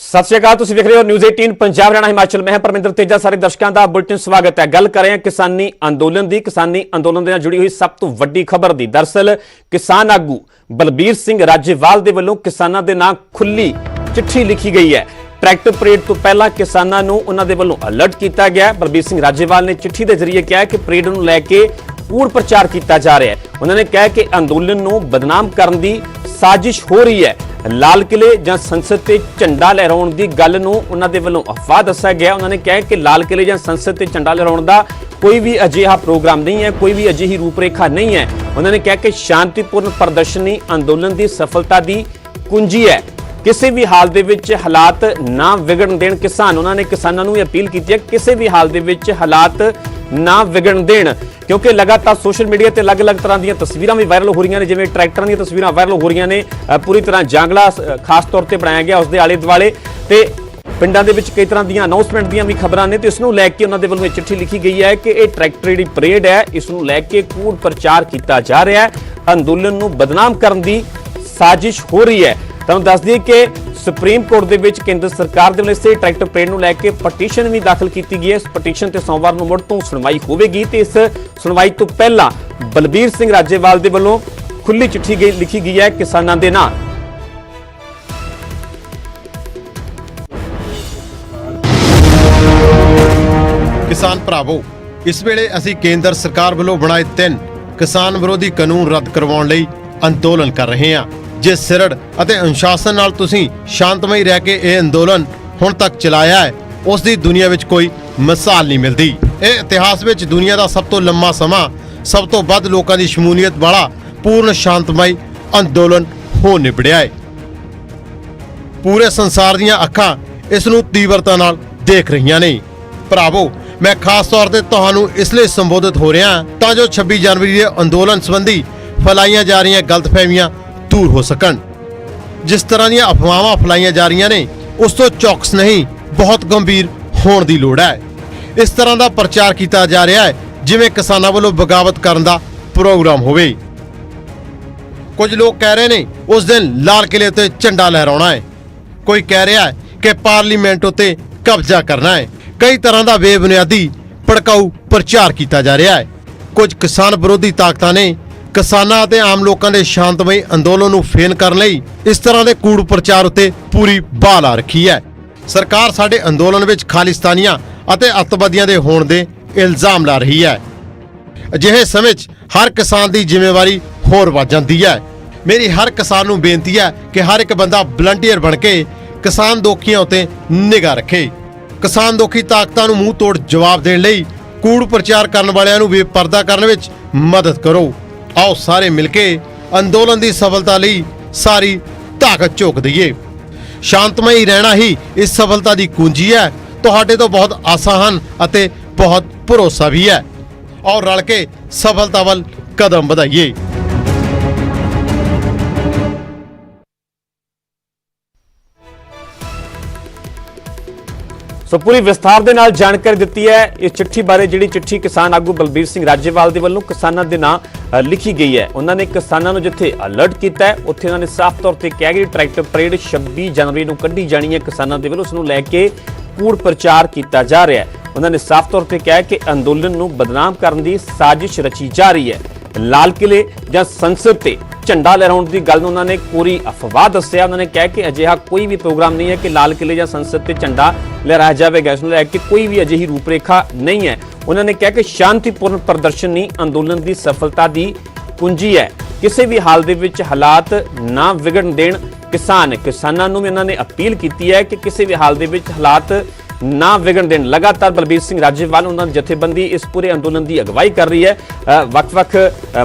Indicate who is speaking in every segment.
Speaker 1: सत श्री अकाल, तुसीं देख रहे हो न्यूज़ 18 पंजाब हरियाणा हिमाचल। मैं परमिंदर तेजा, सारे दर्शकों का बुलेटिन स्वागत है। गल कर रहे हैं किसानी अंदोलन की। किसानी अंदोलन के नाल जुड़ी हुई सब तो वड्डी खबर दी। दरअसल किसान आगू बलबीर सिंह राजेवाल दे वल्लों किसानां दे नाम खुली चिट्ठी लिखी गई है। ट्रैक्टर परेड तो पहला किसानां नूं उन्हां दे वल्लों अलर्ट किया गया। बलबीर सिंह राजेवाल ने चिट्ठी के जरिए कहा कि परेड नूं लैके कूड़ प्रचार किया जा रहा है। उन्होंने कहा कि अंदोलन नूं बदनाम करने की साजिश हो रही है। लाल किले ਜਾਂ संसद ਤੇ ਝੰਡਾ लहराउण ਦੀ ਗੱਲ ਨੂੰ ਉਹਨਾਂ ਦੇ ਵੱਲੋਂ ਅਫਵਾਹ ਦੱਸਿਆ ਗਿਆ। ਉਹਨਾਂ ਨੇ ਕਿਹਾ ਕਿ ਲਾਲ ਕਿਲੇ ਜਾਂ ਸੰਸਦ ਤੇ ਝੰਡਾ ਲਹਿਰਾਉਣ ਦਾ ਕੋਈ ਵੀ ਅਜਿਹਾ ਪ੍ਰੋਗਰਾਮ ਨਹੀਂ ਹੈ, ਕੋਈ ਵੀ ਅਜਿਹੀ ਰੂਪਰੇਖਾ ਨਹੀਂ ਹੈ। ਉਹਨਾਂ ਨੇ ਕਿਹਾ ਕਿ ਸ਼ਾਂਤੀਪੂਰਨ ਪ੍ਰਦਰਸ਼ਨੀ ਅੰਦੋਲਨ ਦੀ ਸਫਲਤਾ ਦੀ ਕੁੰਜੀ ਹੈ। ਕਿਸੇ ਵੀ ਹਾਲ ਦੇ ਵਿੱਚ ਹਾਲਾਤ ਨਾ ਵਿਗੜਨ ਦੇਣ ਕਿਸਾਨ। ਉਹਨਾਂ ਨੇ ਕਿਸਾਨਾਂ ਨੂੰ ਇਹ ਅਪੀਲ ਕੀਤੀ ਹੈ ਕਿਸੇ ਵੀ ਹਾਲ ਦੇ ਵਿੱਚ ਹਾਲਾਤ ਨਾ ਵਿਗੜਨ ਦੇਣ, क्योंकि लगातार सोशल मीडिया ते अलग-अलग तरह दी तस्वीरां भी वायरल हो रही ने, जिवें ट्रैक्टरां दी तस्वीरां वायरल हो रही ने। पूरी तरह जांगला खास तौर पर बनाया गया, उसके आले दुआले ते पिंडां दे विच कई तरह दी अनाउंसमेंट दी भी खबरां ने। तो इसनूं लैके उन्हां दे वल्लों चिट्ठी लिखी गई है कि यह ट्रैक्टर जिहड़ी परेड है इसनूं लैके कूड़ प्रचार किया जा रहा है, अंदोलन नूं बदनाम करने की साजिश हो रही है। तुहानूं दस दईए कि सुप्रीम कोर्ट दे विच केंद्र सरकार दे वल्लों इस ट्रैक्टर परेड नूं लैके पटीशन भी दाखल की गई है। इस पटीशन ते सोमवार नूं मुड़ तों सुनवाई होवेगी ते इस सुनवाई तो पहला बलबीर सिंह राजेवाल दे वल्लों खुली चिट्ठी लिखी गई है किसानां दे नाम।
Speaker 2: किसान भरावो, इस वेले असीं केंद्र सरकार वल्लों बनाए 3 किसान विरोधी कानून रद्द करवाउण लई अंदोलन कर रहे हैं। जिस सिरड़ ਅਤੇ ਅਨੁਸ਼ਾਸਨ ਨਾਲ ਤੁਸੀਂ ਸ਼ਾਂਤਮਈ ਰਹਿ ਕੇ ਇਹ ਅੰਦੋਲਨ ਹੁਣ ਤੱਕ ਚਲਾਇਆ ਹੈ, ਉਸ ਦੀ ਦੁਨੀਆ ਵਿੱਚ ਕੋਈ ਮਿਸਾਲ ਨਹੀਂ ਮਿਲਦੀ। ਇਹ ਇਤਿਹਾਸ ਵਿੱਚ ਦੁਨੀਆ ਦਾ ਸਭ ਤੋਂ ਲੰਮਾ ਸਮਾਂ, ਸਭ ਤੋਂ ਵੱਧ ਲੋਕਾਂ ਦੀ ਸ਼ਮੂਲੀਅਤ ਵਾਲਾ ਪੂਰਨ ਸ਼ਾਂਤਮਈ ਅੰਦੋਲਨ ਹੋ ਨਿਬੜਿਆ ਹੈ। ਪੂਰੇ ਸੰਸਾਰ ਦੀਆਂ ਅੱਖਾਂ ਇਸ ਨੂੰ ਤੀਬਰਤਾ ਨਾਲ ਦੇਖ ਰਹੀਆਂ ਨੇ। ਭਰਾਵੋ, ਮੈਂ ਖਾਸ ਤੌਰ ਤੇ ਤੁਹਾਨੂੰ ਇਸ ਲਈ ਸੰਬੋਧਿਤ ਹੋ ਰਿਹਾ ਤਾਂ ਜੋ 26 ਜਨਵਰੀ ਦੇ ਅੰਦੋਲਨ ਸੰਬੰਧੀ ਫੈਲਾਈਆਂ ਜਾ ਰਹੀਆਂ ਗਲਤਫਹਿਮੀਆਂ दूर हो सकन। जिस तरह दी अफवाहां फैलाईਆਂ जा रही ने उस तो चौकस नहीं, बहुत गंभीर होने की लोड़ है। इस तरह का प्रचार किया जा रहा है जिवें किसानां वालों बगावत करने का प्रोग्राम होवे। कुछ लोग कह रहे ने उस दिन लाल किले ते झंडा लहराउणा है, कोई कह रहा है कि पार्लीमेंट उत्ते कब्जा करना है। कई तरह का बेबुनियादी भड़काऊ प्रचार किया जा रहा है। कुछ किसान विरोधी ताकतां ने किसानां ते आम लोगों के शांतमई अंदोलन नूं फेन करने लई इस तरह के कूड़ प्रचार उत्ते पूरी बाह ला रखी है। सरकार साडे अंदोलन विच खालिस्तानियां अते अतवादियां दे होण दे इल्जाम ला रही है। अजिहे समय हर किसान की जिम्मेवारी होर वध जांदी है। मेरी हर किसान नूं बेनती है कि हर एक बंदा वलंटियर बन के किसान दोखियां उत्ते निगाह रखे। किसान दोखी ताकतां नूं मूंह तोड़ जवाब देण लई कूड़ प्रचार करन वालियां नूं बेपर्दा करन विच मदद करो। आओ सारे मिलके अंदोलन की सफलता लई सारी ताकत झोक दईए। शांतमई रहना ही इस सफलता की कुंजी है। तुहाडे तो बहुत आसां हन अते बहुत भरोसा भी है। और रल के सफलता वल कदम बढ़ाइए।
Speaker 1: सो पूरी विस्तार दे नाल जानकारी दित्ती है इस चिट्ठी बारे। जिहड़ी चिट्ठी किसान आगू बलबीर सिंह राजेवाल दे वल्लों किसानां दे नाम लिखी गई है। उन्होंने किसानां नूं जिथे अलर्ट किया है उत्थे उन्होंने साफ तौर पर कहा कि ट्रैक्टर परेड 26 जनवरी नूं कड्ढी जानी है। किसानां दे वल्लों उस नूं लैके कूड़ प्रचार किया जा रहा है। उन्होंने साफ तौर पर कहा कि अंदोलन नूं बदनाम करने की साजिश रची जा रही है। लाल किले जां संसद ते झंडा लहराउण की गल उन्होंने कोरी अफवाह दस्सिया। उन्होंने कहा कि अजिहा कोई भी प्रोग्राम नहीं है कि लाल किले या संसद से झंडा लहराया जाएगा। इसनूं लैके कोई भी अजिही रूपरेखा नहीं है। उन्होंने कहा कि शांतिपूर्ण प्रदर्शनी अंदोलन की सफलता की कुंजी है। किसी भी हाल दे विच हालात ना विगड़न देण किसानां नूं भी उन्होंने अपील की है कि किसी भी हाल दे विच हालात ना विगड़न देण। लगातार बलबीर सिंह राजेवाल उन्होंने जथेबंदी इस पूरे अंदोलन की अगवाई कर रही है। वक्-वक्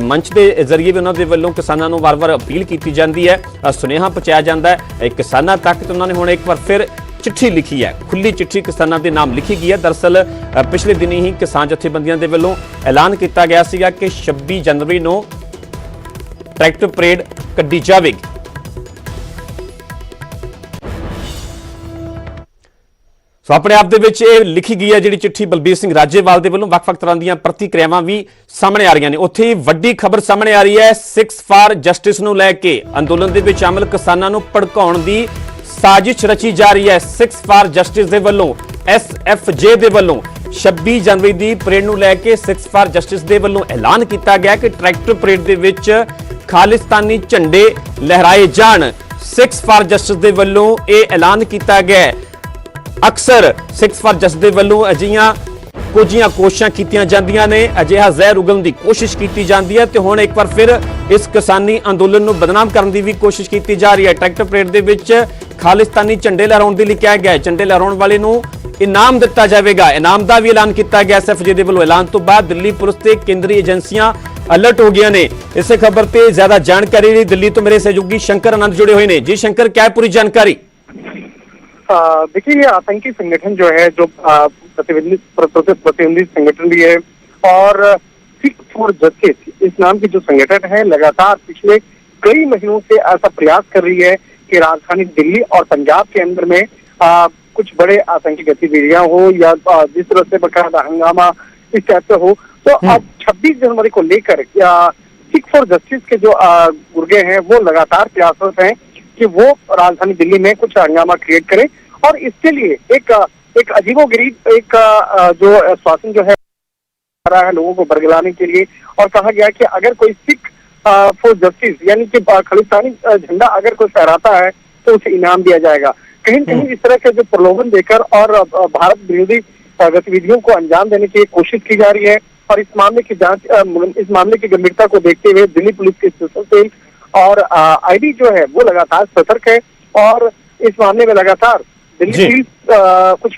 Speaker 1: मंच के जरिए भी उन्होंने वालों किसानों को वार-वार अपील की जाती है, सुनेहा पहुँचाया जाता है किसानों तक। तो उन्होंने हुण एक बार फिर चिट्ठी लिखी है, खुली चिट्ठी किसानों के नाम लिखी गई है। दरअसल पिछले दिन ही किसान जथेबंदियों के वालों ऐलान किया गया सीगा कि 26 जनवरी नूं ट्रैक्टर परेड कड्ढी जाएगी। सो अपने आप दे लिखी गई है जिहड़ी चिट्ठी बलबीर सिंह राजेवाल दे वल्लों वक्-वक् तरह दी प्रतिक्रियावां भी सामने आ रही ने। उत्थे ही वड्डी खबर सामने आ रही है 6 फॉर जस्टिस नूं लैके अंदोलन दे विच शामिल किसानां नूं भड़काउण दी ਸਾਜ਼ਿਸ਼ ਰਚੀ ਜਾ ਰਹੀ ਹੈ। ਸਿਕਸ ਫਾਰ ਜਸਟਿਸ ਦੇ ਵੱਲੋਂ SFJ ਦੇ ਵੱਲੋਂ 26 ਜਨਵਰੀ ਦੀ ਪਰੇਡ ਨੂੰ ਲੈ ਕੇ ਸਿਕਸ ਫਾਰ ਜਸਟਿਸ ਦੇ ਵੱਲੋਂ ਐਲਾਨ ਕੀਤਾ ਗਿਆ ਕਿ ਟਰੈਕਟਰ ਪਰੇਡ ਦੇ ਵਿੱਚ ਖਾਲਿਸਤਾਨੀ ਝੰਡੇ ਲਹਿਰਾਏ ਜਾਣ। ਸਿਕਸ ਫਾਰ ਜਸਟਿਸ ਦੇ ਵੱਲੋਂ ਇਹ ਐਲਾਨ ਕੀਤਾ ਗਿਆ। ਅਕਸਰ ਸਿਕਸ ਫਾਰ ਜਸਟਿਸ ਦੇ ਵੱਲੋਂ ਅਜਿਹੀਆਂ ਕੁਝੀਆਂ ਕੋਸ਼ਿਸ਼ਾਂ ਕੀਤੀਆਂ ਜਾਂਦੀਆਂ ਨੇ, ਅਜਿਹਾ ਜ਼ਹਿਰ ਉਗਲਣ ਦੀ ਕੋਸ਼ਿਸ਼ ਕੀਤੀ ਜਾਂਦੀ ਹੈ ਤੇ ਹੁਣ ਇੱਕ ਵਾਰ ਫਿਰ ਇਸ ਕਿਸਾਨੀ ਅੰਦੋਲਨ ਨੂੰ ਬਦਨਾਮ ਕਰਨ ਦੀ ਵੀ ਕੋਸ਼ਿਸ਼ ਕੀਤੀ ਜਾ ਰਹੀ ਹੈ। ਟਰੈਕਟਰ ਪਰੇਡ ਦੇ ਵਿੱਚ ਖਾਲਿਸਤਾਨੀ ਝੰਡੇ ਲਹਿਰਾਉਣ ਦੇ ਲਈ ਕਿਹਾ ਗਿਆ ਹੈ। ਝੰਡੇ ਲਹਿਰਾਉਣ ਵਾਲੇ ਨੂੰ ਇਨਾਮ ਦਿੱਤਾ ਜਾਵੇਗਾ। ਇਨਾਮ ਦਾ ਵੀ ਐਲਾਨ ਕੀਤਾ ਗਿਆ। SFJ ਦੇ ਵੱਲੋਂ ਐਲਾਨ ਤੋਂ ਬਾਅਦ ਦਿੱਲੀ ਪੁਲਿਸ ਤੇ ਕੇਂਦਰੀ ਏਜੰਸੀਆਂ अलर्ट हो गया ने। इसे खबर पे ज्यादा जानकारी लिए दिल्ली तो मेरे सहयोगी शंकर आनंद जुड़े हुए ने। जी शंकर, क्या है पूरी जानकारी?
Speaker 3: देखिए, ये आतंकी संगठन जो है, जो प्रतिबंधित संगठन भी है और सिक्स फॉर जस्टिस इस नाम की जो संगठन है लगातार पिछले कई महीनों से ऐसा प्रयास कर रही है कि राजधानी दिल्ली और पंजाब के अंदर में कुछ बड़े आतंकी गतिविधियां हो या जिस तरह से बकायदा हंगामा इस टाइप से हो। तो अब 26 जनवरी को लेकर सिक्स फॉर जस्टिस के जो गुर्गे हैं वो लगातार प्रयासरत हैं कि वो राजधानी दिल्ली में कुछ हंगामा क्रिएट करें और इसके लिए एक अजीबोगरीब एक जो आश्वासन जो है रहा है लोगों को बरगलाने के लिए, और कहा गया कि अगर कोई सिख फॉर जस्टिस यानी कि खालिस्तानी झंडा अगर कोई फहराता है तो उसे इनाम दिया जाएगा। कहीं न कहीं इस तरह के जो प्रलोभन देकर और भारत विरोधी गतिविधियों को अंजाम देने की कोशिश की जा रही है। और इस मामले की जांच, इस मामले की गंभीरता को देखते हुए दिल्ली पुलिस के स्पेशल सेल और IB जो है वो लगातार सतर्क है और इस मामले में लगातार दिल्ली पुलिस कुछ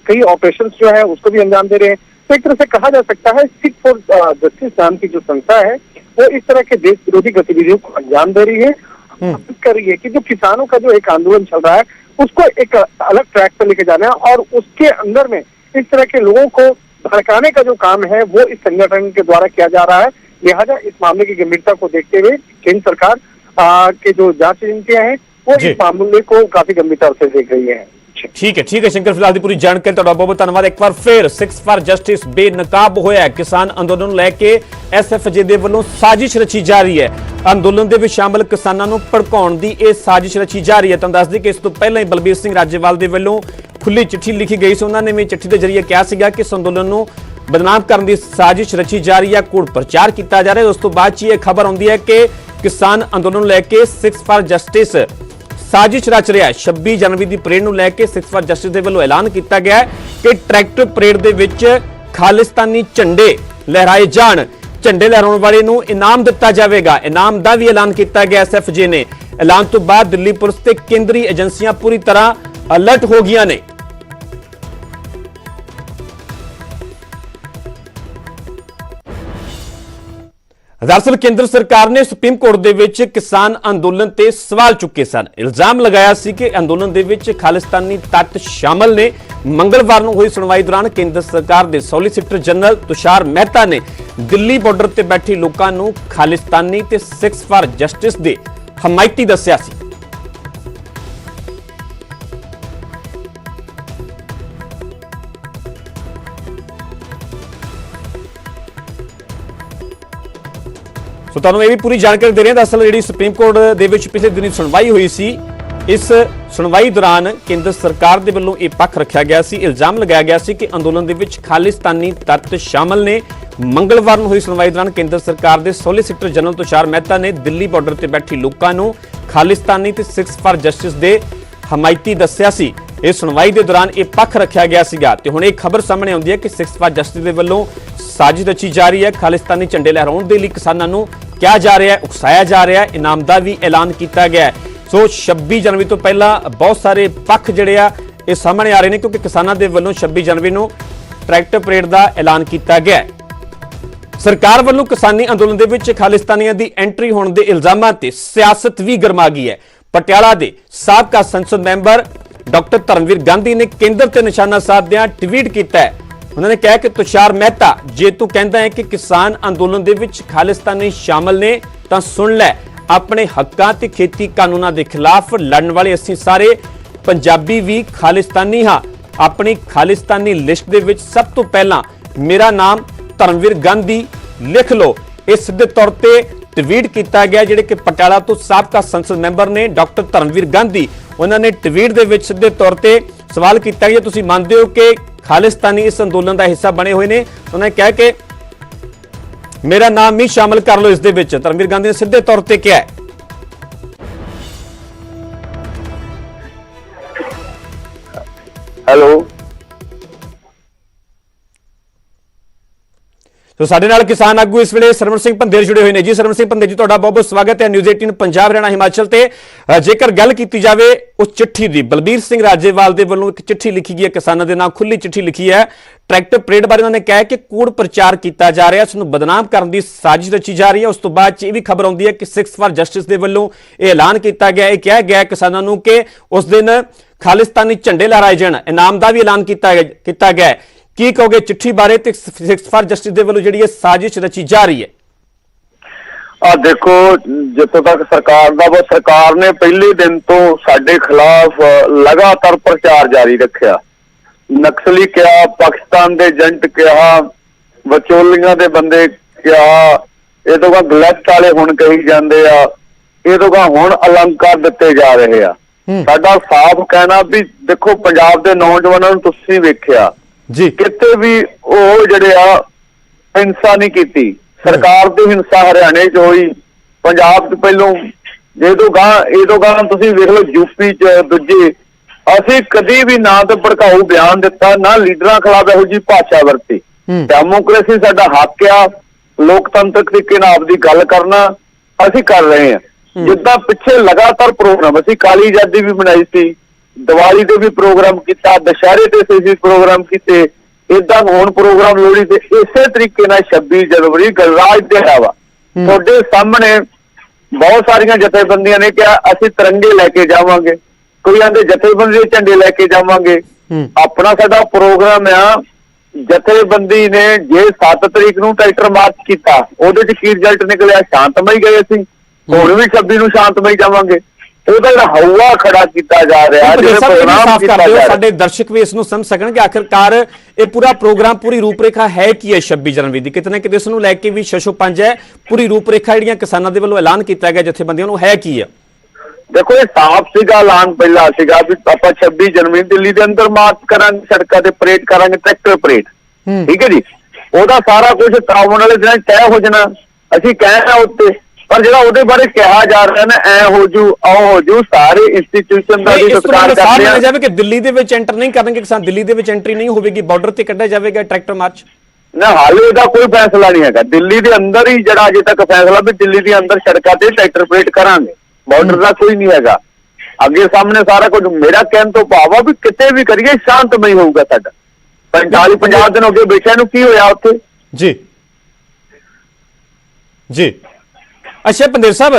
Speaker 3: कई ऑपरेशंस जो है उसको भी अंजाम दे रहे हैं। तो एक तरह से कहा जा सकता है सिक्स फॉर जस्टिस नाम की जो संस्था है वो इस तरह के देश विरोधी गतिविधियों को अंजाम दे रही है, कर रही है कि जो किसानों का जो एक आंदोलन चल रहा है उसको एक अलग ट्रैक पर लेके जाना है और उसके अंदर में इस तरह के लोगों को भड़काने का जो काम है वो इस संगठन के द्वारा किया जा रहा है। लिहाजा इस मामले की गंभीरता को देखते हुए केंद्र सरकार के जो जांच एजेंसियां हैं वो इस मामले को काफी गंभीरता से देख रही है।
Speaker 1: ठीक है शंकर, फिलहाल की पूरी जानकारी बहुत बहुत धन्यवाद। एक बार फिर सिक्स फॉर जस्टिस बेनकाब होया किसान अंदोलन ਨੂੰ ਲੈ ਕੇ SFJ ਦੇ ਵੱਲੋਂ ਸਾਜ਼ਿਸ਼ ਰਚੀ ਜਾ ਰਹੀ ਹੈ। ਅੰਦੋਲਨ ਦੇ ਵਿੱਚ ਸ਼ਾਮਲ ਕਿਸਾਨਾਂ ਨੂੰ ਭੜਕਾਉਣ ਦੀ ਇਹ ਸਾਜ਼ਿਸ਼ ਰਚੀ ਜਾ ਰਹੀ ਹੈ। ਤੁਹਾਨੂੰ ਦੱਸ ਦਈਏ ਕਿ ਇਸ ਤੋਂ ਪਹਿਲਾਂ ਹੀ ਬਲਬੀਰ ਸਿੰਘ ਰਾਜੇਵਾਲ ਦੇ ਵੱਲੋਂ ਖੁੱਲੀ ਚਿੱਠੀ ਲਿਖੀ ਗਈ ਸੀ। ਉਹਨਾਂ ਨੇ ਵੀ ਚਿੱਠੀ ਦੇ ਜ਼ਰੀਏ ਕਿਹਾ ਸੀਗਾ ਕਿ ਇਸ ਅੰਦੋਲਨ ਨੂੰ ਬਦਨਾਮ ਕਰਨ ਦੀ ਸਾਜ਼ਿਸ਼ ਰਚੀ ਜਾ ਰਹੀ ਹੈ, ਕੂੜ ਪ੍ਰਚਾਰ ਕੀਤਾ ਜਾ ਰਿਹਾ ਹੈ। ਉਸ ਤੋਂ ਬਾਅਦ ਇਹ ਖਬਰ ਆਉਂਦੀ ਹੈ ਕਿ ਕਿਸਾਨ ਅੰਦੋਲਨ ਨੂੰ ਲੈ ਕੇ ਸਿਕਸ ਫਾਰ ਜਸਟਿਸ ਸਾਜ਼ਿਸ਼ ਰਚ ਰਿਹਾ ਹੈ। 26 ਜਨਵਰੀ ਦੀ ਪਰੇਡ ਨੂੰ ਲੈ ਕੇ ਸਿਕਸ ਫਾਰ ਜਸਟਿਸ ਦੇ ਵੱਲੋਂ ਐਲਾਨ ਕੀਤਾ ਗਿਆ ਹੈ ਕਿ ਟਰੈਕਟਰ ਪਰੇਡ ਦੇ ਵਿੱਚ ਖਾਲਿਸਤਾਨੀ ਝੰਡੇ ਲਹਿਰਾਏ ਜਾਣ। ਝੰਡੇ ਲਹਿਰਾਉਣ ਵਾਲੇ ਨੂੰ ਇਨਾਮ ਦਿੱਤਾ ਜਾਵੇਗਾ। ਇਨਾਮ ਦਾ ਵੀ ਐਲਾਨ ਕੀਤਾ ਗਿਆ SFJ ਨੇ। ਐਲਾਨ ਤੋਂ ਬਾਅਦ ਦਿੱਲੀ ਪੁਲਿਸ ਤੇ ਕੇਂਦਰੀ ਏਜੰਸੀਆਂ ਪੂਰੀ ਤਰ੍ਹਾਂ ਅਲਰਟ ਹੋ ਗਈਆਂ ਨੇ। दरअसल केंद्र सरकार ने सुप्रीम कोर्ट ਦੇ ਵਿੱਚ किसान अंदोलन ਤੇ सवाल चुके सन। इल्जाम लगाया ਸੀ ਕਿ ਅੰਦੋਲਨ ਦੇ ਵਿੱਚ ਖਾਲਿਸਤਾਨੀ ਤੱਤ ਸ਼ਾਮਲ ਨੇ। ਮੰਗਲਵਾਰ ਨੂੰ ਹੋਈ ਸੁਣਵਾਈ ਦੌਰਾਨ ਕੇਂਦਰ ਸਰਕਾਰ ਦੇ ਸੋਲੀਸਿਟਰ ਜਨਰਲ ਤੁਸ਼ਾਰ ਮਹਿਤਾ ਨੇ ਦਿੱਲੀ ਬਾਰਡਰ ਤੇ ਬੈਠੇ ਲੋਕਾਂ ਨੂੰ ਖਾਲਿਸਤਾਨੀ ਤੇ ਸਿਕਸ ਫਾਰ ਜਸਟਿਸ ਦੇ ਹਮਾਇਤੀ ਦੱਸਿਆ ਸੀ। ਸੋ ਤੁਹਾਨੂੰ ਇਹ ਵੀ ਪੂਰੀ ਜਾਣਕਾਰੀ ਦੇ ਰਹੇ ਹਾਂ। ਦਰਅਸਲ ਜਿਹੜੀ ਸੁਪਰੀਮ ਕੋਰਟ ਦੇ ਵਿੱਚ ਪਿਛਲੇ ਦਿਨੀ ਸੁਣਵਾਈ ਹੋਈ ਸੀ, ਇਸ ਸੁਣਵਾਈ ਦੌਰਾਨ ਕੇਂਦਰ ਸਰਕਾਰ ਦੇ ਵੱਲੋਂ ਇਹ ਪੱਖ ਰੱਖਿਆ ਗਿਆ ਸੀ। ਇਲਜ਼ਾਮ ਲਗਾਇਆ ਗਿਆ ਸੀ ਕਿ ਅੰਦੋਲਨ ਦੇ ਵਿੱਚ ਖਾਲਿਸਤਾਨੀ ਤੱਤ ਸ਼ਾਮਲ ਨੇ। ਮੰਗਲਵਾਰ ਨੂੰ ਹੋਈ ਸੁਣਵਾਈ ਦੌਰਾਨ ਕੇਂਦਰ ਸਰਕਾਰ ਦੇ ਸੋਲੀਸਿਟਰ ਜਨਰਲ ਤੁਸ਼ਾਰ ਮਹਿਤਾ ਨੇ ਦਿੱਲੀ ਬਾਰਡਰ ਤੇ ਬੈਠੀ ਲੋਕਾਂ ਨੂੰ ਖਾਲਿਸਤਾਨੀ ਤੇ ਸਿਕਸ ਫਾਰ ਜਸਟਿਸ ਦੇ ਹਮਾਇਤੀ ਦੱਸਿਆ ਸੀ। ਇਸ ਸੁਣਵਾਈ ਦੇ ਦੌਰਾਨ ਇਹ ਪੱਖ ਰੱਖਿਆ ਗਿਆ ਸੀਗਾ ਤੇ ਹੁਣ ਇਹ ਖਬਰ ਸਾਹਮਣੇ ਆਉਂਦੀ ਹੈ ਕਿ ਸਿਕਸ ਫਾਰ ਜਸਟਿਸ ਦੇ ਵੱਲੋਂ ਸਾਜ਼ਿਸ਼ ਰਚੀ ਜਾ ਰਹੀ ਹੈ। ਖਾਲਿਸਤਾਨੀ ਝੰਡੇ ਲਹਿਰਾਉਣ ਦੇ ਲਈ ਕਿਸਾਨਾਂ ਨੂੰ ਕਿਹਾ ਜਾ ਰਿਹਾ ਹੈ, ਉਕਸਾਇਆ ਜਾ ਰਿਹਾ ਹੈ। ਇਨਾਮ ਦਾ ਵੀ ਐਲਾਨ ਕੀਤਾ ਗਿਆ ਹੈ। ਸੋ 26 ਜਨਵਰੀ ਤੋਂ ਪਹਿਲਾਂ ਬਹੁਤ ਸਾਰੇ ਪੱਖ ਜਿਹੜੇ ਆ ਇਹ ਸਾਹਮਣੇ ਆ ਰਹੇ ਨੇ ਕਿਉਂਕਿ ਕਿਸਾਨਾਂ ਦੇ ਵੱਲੋਂ 26 ਜਨਵਰੀ ਨੂੰ ਟਰੈਕਟਰ ਪਰੇਡ ਦਾ ਐਲਾਨ ਕੀਤਾ ਗਿਆ ਹੈ। ਸਰਕਾਰ ਵੱਲੋਂ ਕਿਸਾਨੀ ਅੰਦੋਲਨ ਦੇ ਵਿੱਚ ਖਾਲਿਸਤਾਨੀਆਂ ਦੀ ਐਂਟਰੀ ਹੋਣ ਦੇ ਇਲਜ਼ਾਮਾਂ ਤੇ ਸਿਆਸਤ ਵੀ ਗਰਮਾ ਗਈ ਹੈ। ਪਟਿਆਲਾ ਦੇ ਸਾਬਕਾ ਸੰਸਦ ਮੈਂਬਰ ਡਾਕਟਰ ਧਰਮਵੀਰ ਗਾਂਧੀ ਨੇ ਕੇਂਦਰ ਤੇ ਨਿਸ਼ਾਨਾ ਸਾਧਦਿਆਂ ਟਵੀਟ ਕੀਤਾ ਹੈ। ਉਹਨਾਂ ਨੇ ਕਿਹਾ ਕਿ ਤੁਸ਼ਾਰ ਮਹਿਤਾ ਜੇ ਤੂੰ ਕਹਿੰਦਾ ਹੈ ਕਿ ਕਿਸਾਨ ਅੰਦੋਲਨ ਦੇ ਵਿੱਚ ਖਾਲਿਸਤਾਨੀ ਸ਼ਾਮਲ ਨੇ ਤਾਂ ਸੁਣ ਲੈ, ਆਪਣੇ ਹੱਕਾਂ ਤੇ ਖੇਤੀ ਕਾਨੂੰਨਾਂ ਦੇ ਖਿਲਾਫ ਲੜਨ ਵਾਲੇ ਅਸੀਂ ਸਾਰੇ ਪੰਜਾਬੀ ਵੀ ਖਾਲਿਸਤਾਨੀ ਹਾਂ। ਆਪਣੀ ਖਾਲਿਸਤਾਨੀ ਲਿਸਟ ਦੇ ਵਿੱਚ ਸਭ ਤੋਂ ਪਹਿਲਾਂ ਮੇਰਾ ਨਾਮ ਧਰਮਵੀਰ ਗਾਂਧੀ ਲਿਖ ਲਓ। ਇਹ ਸਿੱਧੇ ਤੌਰ ਤੇ ਟਵੀਟ ਕੀਤਾ ਗਿਆ, ਜਿਹੜੇ ਕਿ ਪਟਿਆਲਾ ਤੋਂ ਸਾਬਕਾ ਸੰਸਦ ਮੈਂਬਰ ਨੇ ਡਾਕਟਰ ਧਰਮਵੀਰ ਗਾਂਧੀ। ਉਹਨਾਂ ਨੇ ਟਵੀਟ ਦੇ ਵਿੱਚ ਸਿੱਧੇ ਤੌਰ ਤੇ ਸਵਾਲ ਕੀਤਾ ਕਿ ਤੁਸੀਂ ਮੰਨਦੇ ਹੋ ਕਿ ਖਾਲਿਸਤਾਨੀ ਇਸ ਅੰਦੋਲਨ ਦਾ ਹਿੱਸਾ ਬਣੇ ਹੋਏ ਨੇ। ਉਹਨਾਂ ਨੇ ਕਿਹਾ ਕਿ ਮੇਰਾ ਨਾਮ ਵੀ ਸ਼ਾਮਲ ਕਰ ਲਓ ਇਸ ਦੇ ਵਿੱਚ। ਧਰਮਵੀਰ ਗਾਂਧੀ ਨੇ ਸਿੱਧੇ ਤੌਰ ਤੇ ਕਿਹਾ ਹੈ।
Speaker 4: ਹੈਲੋ,
Speaker 1: ਸੋ ਸਾਡੇ ਨਾਲ ਕਿਸਾਨ ਆਗੂ ਇਸ ਵੇਲੇ ਸਰਵਣ ਸਿੰਘ ਪੰਧੇਰ ਜੁੜੇ ਹੋਏ ਨੇ। ਜੀ ਸਰਵਣ ਸਿੰਘ ਪੰਧੇਰ ਜੀ, ਤੁਹਾਡਾ ਬਹੁਤ ਬਹੁਤ ਸਵਾਗਤ ਹੈ ਨਿਊਜ਼ 18 ਪੰਜਾਬ ਹਰਿਆਣਾ ਹਿਮਾਚਲ ਤੇ। ਜੇਕਰ ਗੱਲ ਕੀਤੀ ਜਾਵੇ ਉਸ ਚਿੱਠੀ ਦੀ, ਬਲਬੀਰ ਸਿੰਘ ਰਾਜੇਵਾਲ ਦੇ ਵੱਲੋਂ ਇੱਕ ਚਿੱਠੀ ਲਿਖੀ ਗਈ ਹੈ ਕਿਸਾਨਾਂ ਦੇ ਨਾਮ, ਖੁੱਲੀ ਚਿੱਠੀ ਲਿਖੀ ਹੈ। ਟਰੈਕਟਰ ਪਰੇਡ ਬਾਰੇ ਉਹਨਾਂ ਨੇ ਕਿਹਾ ਕਿ ਕੂੜ ਪ੍ਰਚਾਰ ਕੀਤਾ ਜਾ ਰਿਹਾ, ਉਸ ਨੂੰ ਬਦਨਾਮ ਕਰਨ ਦੀ ਸਾਜ਼ਿਸ਼ ਰਚੀ ਜਾ ਰਹੀ ਹੈ। ਉਸ ਤੋਂ ਬਾਅਦ ਇਹ ਵੀ ਖਬਰ ਆਉਂਦੀ ਹੈ ਕਿ ਸਿਕਸ ਫਾਰ ਜਸਟਿਸ ਦੇ ਵੱਲੋਂ ਇਹ ਐਲਾਨ ਕੀਤਾ ਗਿਆ, ਇਹ ਕਿਹਾ ਗਿਆ ਕਿਸਾਨਾਂ ਨੂੰ ਕਿ ਉਸ ਦਿਨ ਖਾਲਿਸਤਾਨੀ ਝੰਡੇ ਲਹਿਰਾਏ ਜਾਣ। ਇਨਾਮ ਦਾ ਵੀ ਐਲਾਨ ਕੀਤਾ ਗਿਆ ਹੈ। ਕੀ ਕਹੋਗੇ ਚਿੱਠੀ ਬਾਰੇ ਤੇ ਸਿਕਸ ਫਾਰ ਜਸਟਿਸ ਦੇ ਵੱਲੋਂ ਜਿਹੜੀ ਇਹ ਸਾਜ਼ਿਸ਼ ਰਚੀ ਜਾ ਰਹੀ ਹੈ?
Speaker 4: ਦੇਖੋ, ਜਿੱਥੋਂ ਤੱਕ ਸਰਕਾਰ ਦਾ ਵਾ, ਸਰਕਾਰ ਨੇ ਪਹਿਲੇ ਦਿਨ ਤੋਂ ਸਾਡੇ ਖਿਲਾਫ ਲਗਾਤਾਰ ਪ੍ਰਚਾਰ ਜਾਰੀ ਰੱਖਿਆ। ਨਕਸਲੀ ਕਿਹਾ, ਪਾਕਿਸਤਾਨ ਦੇ ਏਜੰਟ ਕਿਹਾ, ਵਿਚੋਲੀਆਂ ਦੇ ਬੰਦੇ ਕਿਹਾ, ਇਹ ਤੋਂ ਬਾਅਦ ਗਲਤ ਵਾਲੇ ਹੁਣ ਕਹੀ ਜਾਂਦੇ ਆ, ਇਹ ਤੋਂ ਬਾਅਦ ਹੁਣ ਅਲੰਕਾਰ ਦਿੱਤੇ ਜਾ ਰਹੇ ਆ। ਸਾਡਾ ਸਾਫ਼ ਕਹਿਣਾ ਵੀ ਦੇਖੋ, ਪੰਜਾਬ ਦੇ ਨੌਜਵਾਨਾਂ ਨੂੰ ਤੁਸੀਂ ਵੇਖਿਆ
Speaker 1: ਜੀ,
Speaker 4: ਕਿਤੇ ਵੀ ਉਹ ਜਿਹੜੇ ਆ ਹਿੰਸਾ ਨਹੀਂ ਕੀਤੀ। ਸਰਕਾਰ ਦੀ ਹਿੰਸਾ ਹਰਿਆਣੇ 'ਚ ਹੋਈ, ਪੰਜਾਬ 'ਚ ਪਹਿਲੋਂ ਇਹ ਤੋਂ ਗਾਂ ਤੁਸੀਂ ਵੇਖ ਲਓ ਯੂਪੀ 'ਚ ਦੂਜੇ। ਅਸੀਂ ਕਦੀ ਵੀ ਨਾ ਤਾਂ ਭੜਕਾਊ ਬਿਆਨ ਦਿੱਤਾ, ਨਾ ਲੀਡਰਾਂ ਖਿਲਾਫ ਇਹੋ ਜਿਹੀ ਭਾਸ਼ਾ ਵਰਤੀ। ਡੈਮੋਕ੍ਰੇਸੀ ਸਾਡਾ ਹੱਕ ਆ, ਲੋਕਤੰਤਰਕ ਤਰੀਕੇ ਨਾਲ ਆਪਦੀ ਗੱਲ ਕਰਨਾ ਅਸੀਂ ਕਰ ਰਹੇ ਹਾਂ। ਜਿੱਦਾਂ ਪਿੱਛੇ ਲਗਾਤਾਰ ਪ੍ਰੋਗਰਾਮ ਅਸੀਂ ਕਾਲੀ ਆਜ਼ਾਦੀ ਵੀ ਬਣਾਈ ਸੀ, ਦੀਵਾਲੀ ਤੇ ਵੀ ਪ੍ਰੋਗਰਾਮ ਕੀਤਾ, ਦੁਸ਼ਹਿਰੇ ਤੇ ਅਸੀਂ ਪ੍ਰੋਗਰਾਮ ਕੀਤੇ, ਏਦਾਂ ਹੁਣ ਪ੍ਰੋਗਰਾਮ ਲੋਹੜੀ ਤੇ ਇਸੇ ਤਰੀਕੇ ਨਾਲ 26 ਜਨਵਰੀ ਗਣਰਾਜ ਦਿਹਾੜਾ ਵਾ। ਤੁਹਾਡੇ ਸਾਹਮਣੇ ਬਹੁਤ ਸਾਰੀਆਂ ਜਥੇਬੰਦੀਆਂ ਨੇ ਕਿਹਾ ਅਸੀਂ ਤਿਰੰਗੇ ਲੈ ਕੇ ਜਾਵਾਂਗੇ, ਕੋਈ ਆਂਦੇ ਜਥੇਬੰਦੀ ਦੇ ਝੰਡੇ ਲੈ ਕੇ ਜਾਵਾਂਗੇ। ਆਪਣਾ ਸਾਡਾ ਪ੍ਰੋਗਰਾਮ ਆ। ਜਥੇਬੰਦੀ ਨੇ ਜੇ 7 ਤਰੀਕ ਨੂੰ ਟਰੈਕਟਰ ਮਾਰਚ ਕੀਤਾ, ਉਹਦੇ 'ਚ ਕੀ ਰਿਜ਼ਲਟ ਨਿਕਲਿਆ? ਸ਼ਾਂਤਮਈ ਗਏ ਅਸੀਂ। ਹੁਣ ਵੀ 26 ਨੂੰ ਸ਼ਾਂਤਮਈ ਜਾਵਾਂਗੇ। ਉਹਦਾ ਜਿਹੜਾ ਹਵਾ ਖੜਾ ਕੀਤਾ ਜਾ ਰਿਹਾ,
Speaker 1: ਸਾਡੇ ਦਰਸ਼ਕ ਵੀ ਇਸ ਨੂੰ ਸਮਝ ਸਕਣ ਕਿ ਆਖਿਰਕਾਰ ਇਹ ਪੂਰਾ ਪ੍ਰੋਗਰਾਮ, ਪੂਰੀ ਰੂਪਰੇਖਾ ਹੈ ਕੀ ਹੈ 26 ਜਨਵਰੀ ਦੀ? ਕਿਤੇ ਨਾ ਕਿਤੇ ਇਸ ਨੂੰ ਲੈ ਕੇ ਵੀ ਸ਼ਸ਼ੋਪੰਜ ਹੈ। ਪੂਰੀ ਰੂਪਰੇਖਾ ਜਿਹੜੀਆਂ ਕਿਸਾਨਾਂ ਦੇ ਵੱਲੋਂ ਐਲਾਨ ਕੀਤਾ ਗਿਆ ਜਥੇਬੰਦੀਆਂ ਨੂੰ, ਹੈ ਕੀ ਹੈ?
Speaker 4: ਦੇਖੋ, ਇਹ ਸਾਫ਼ ਸੀਗਾ ਐਲਾਨ ਪਹਿਲਾਂ ਸੀਗਾ ਵੀ ਆਪਾਂ 26 ਜਨਵਰੀ ਦਿੱਲੀ ਦੇ ਅੰਦਰ ਮਾਰਚ ਕਰਾਂਗੇ, ਸੜਕਾਂ ਤੇ ਪਰੇਡ ਕਰਾਂਗੇ, ਟਰੈਕਟਰ ਪਰੇਡ। ਠੀਕ ਹੈ ਜੀ, ਉਹਦਾ ਸਾਰਾ ਕੁਝ ਆਉਣ ਵਾਲੇ ਦਿਨਾਂ 'ਚ ਤੈਅ ਹੋ ਜਾਣਾ। ਅਸੀਂ ਕਹਿ ਰਹੇ ਉੱਤੇ, ਪਰ ਜਿਹੜਾ ਉਹਦੇ ਬਾਰੇ ਕਿਹਾ ਜਾ ਰਿਹਾ ਨਾ ਐ ਹੋ ਜੂ, ਆਹ ਹੋ ਜੂ, ਸਾਰੇ ਇੰਸਟੀਟਿਊਸ਼ਨ ਦਾ ਵੀ ਸਤਿਕਾਰ ਕਰਦੇ ਆ।
Speaker 1: ਜਾਵੇ ਕਿ ਦਿੱਲੀ ਦੇ ਵਿੱਚ ਐਂਟਰ ਨਹੀਂ ਕਰਨਗੇ ਕਿਸਾਨ, ਦਿੱਲੀ ਦੇ ਵਿੱਚ ਐਂਟਰੀ ਨਹੀਂ ਹੋਵੇਗੀ, ਬਾਰਡਰ ਤੇ ਕੱਢਿਆ ਜਾਵੇਗਾ ਟਰੈਕਟਰ ਮਾਰਚ
Speaker 4: ਨਾ। ਹਾਲੇ ਇਹਦਾ ਕੋਈ ਫੈਸਲਾ ਨਹੀਂ ਹੈਗਾ। ਦਿੱਲੀ ਦੇ ਅੰਦਰ ਹੀ ਜਿਹੜਾ ਅਜੇ ਤੱਕ ਫੈਸਲਾ ਵੀ ਦਿੱਲੀ ਦੇ ਅੰਦਰ ਸੜਕਾਂ ਤੇ ਟਰੈਕਟਰ ਪਰੇਡ ਕਰਾਂਗੇ, ਬਾਰਡਰ ਦਾ ਕੋਈ ਨਹੀਂ ਹੈਗਾ। ਅੱਗੇ ਸਾਹਮਣੇ ਸਾਰਾ ਕੁਝ। ਮੇਰਾ ਕਹਿਣ ਤੋਂ ਭਾਵ ਆ ਵੀ ਕਿਤੇ ਵੀ ਕਰੀਏ ਸ਼ਾਂਤਮਈ ਹੋਊਗਾ ਸਾਡਾ। 45-50 ਦਿਨ ਹੋ ਗਏ ਬੈਠਿਆਂ ਨੂੰ, ਕੀ ਹੋਇਆ ਉੱਥੇ? ਜੀ
Speaker 1: ਜੀ। ਅੱਛਾ ਪੰਧੇਰ ਸਾਹਿਬ,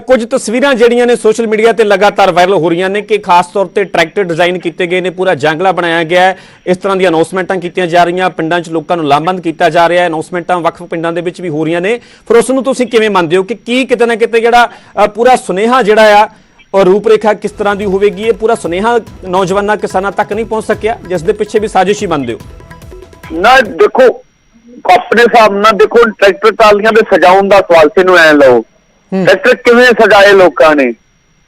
Speaker 1: ਕੁਝ ਤਸਵੀਰਾਂ ਜਿਹੜੀਆਂ ਨੇ ਸੋਸ਼ਲ ਮੀਡੀਆ ਤੇ ਲਗਾਤਾਰ ਵਾਇਰਲ ਹੋ ਰਹੀਆਂ ਨੇ ਕਿ ਖਾਸ ਤੌਰ ਤੇ ਟਰੈਕਟਰ ਡਿਜ਼ਾਈਨ ਕੀਤੇ ਗਏ ਨੇ, ਪੂਰਾ ਜੰਗਲਾ ਬਣਾਇਆ ਗਿਆ ਹੈ, ਇਸ ਤਰ੍ਹਾਂ ਦੀਆਂ ਅਨਾਉਂਸਮੈਂਟਾਂ ਕੀਤੀਆਂ ਜਾ ਰਹੀਆਂ, ਪਿੰਡਾਂ 'ਚ ਲੋਕਾਂ ਨੂੰ ਲਾਮਬੰਦ ਕੀਤਾ ਜਾ ਰਿਹਾ ਹੈ, ਅਨਾਉਂਸਮੈਂਟਾਂ ਵੱਖ-ਵੱਖ ਪਿੰਡਾਂ ਦੇ ਵਿੱਚ ਵੀ ਹੋ ਰਹੀਆਂ ਨੇ। ਫਿਰ ਉਸ ਨੂੰ ਤੁਸੀਂ ਕਿਵੇਂ ਮੰਨਦੇ ਹੋ ਕਿ ਕੀ ਕਿਤੇ ਨਾ ਕਿਤੇ ਜਿਹੜਾ ਪੂਰਾ ਸੁਨੇਹਾ ਜਿਹੜਾ ਆ ਔਰ ਰੂਪਰੇਖਾ ਕਿਸ ਤਰ੍ਹਾਂ ਦੀ ਹੋਵੇਗੀ, ਇਹ ਪੂਰਾ ਸੁਨੇਹਾ ਨੌਜਵਾਨਾਂ ਕਿਸਾਨਾਂ ਤੱਕ ਨਹੀਂ ਪਹੁੰਚ ਸਕਿਆ, ਜਿਸ ਦੇ ਪਿੱਛੇ ਵੀ ਸਾਜ਼ਿਸ਼ ਹੀ ਮੰਨਦੇ ਹੋ?
Speaker 4: ਨਾ ਦੇਖੋ, ਆਪਣੇ ਹਿਸਾਬ ਨਾਲ ਦੇਖੋ, ਟਰੈਕਟਰ ਟਰਾਲੀਆਂ ਦੇ ਸਜਾਉਣ ਦਾ ਸਵਾਲ ਸੀ ਨੂੰ ਐ ਲਓ। ਟਰੈਕਟਰ ਕਿਵੇਂ ਸਜਾਏ ਲੋਕਾਂ ਨੇ?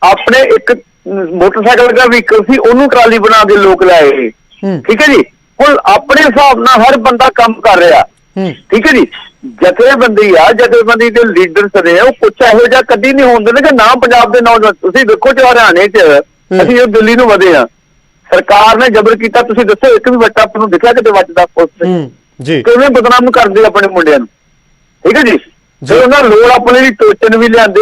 Speaker 4: ਆਪਣੇ ਇੱਕ ਮੋਟਰਸਾਈਕਲ ਦਾ ਵਹੀਕਲ ਸੀ, ਉਹਨੂੰ ਟਰਾਲੀ ਬਣਾ ਕੇ ਲੋਕ ਲਾਏ। ਠੀਕ ਹੈ ਜੀ। ਹੁਣ ਆਪਣੇ ਹਿਸਾਬ ਨਾਲ ਹਰ ਬੰਦਾ ਕੰਮ ਕਰ ਰਿਹਾ। ਠੀਕ ਹੈ ਜੀ। ਜਥੇਬੰਦੀ ਆ, ਜਥੇਬੰਦੀ ਦੇ ਲੀਡਰਸ ਨੇ, ਉਹ ਕੁਛ ਇਹੋ ਜਿਹਾ ਕਦੀ ਨਹੀਂ ਹੋਣ ਦਿੰਦੇ ਕਿ ਨਾ ਪੰਜਾਬ ਦੇ ਨੌਜਵਾਨ। ਤੁਸੀਂ ਦੇਖੋ ਜੋ ਹਰਿਆਣੇ 'ਚ ਅਸੀਂ ਇਹ ਦਿੱਲੀ ਨੂੰ ਵਧੇ ਆ, ਸਰਕਾਰ ਨੇ ਜ਼ਬਰ ਕੀਤਾ। ਤੁਸੀਂ ਦੱਸੋ ਇੱਕ ਵੀ ਵੱਟਾ ਆਪਾਂ ਨੂੰ ਦਿਖਿਆ ਕਿਤੇ ਵੱਜਦਾ ਪੁਲਿਸ ਜੀ? ਕਿਵੇਂ ਬਦਨਾਮ ਕਰਦੇ ਆਪਣੇ ਮੁੰਡਿਆਂ ਨੂੰ? ਠੀਕ ਹੈ ਜੀ। ਜੇ ਉਹਨਾਂ ਲੋੜ ਆਪਣੇ ਲਈ ਟੋਚਨ ਵੀ ਲਿਆਂਦੇ,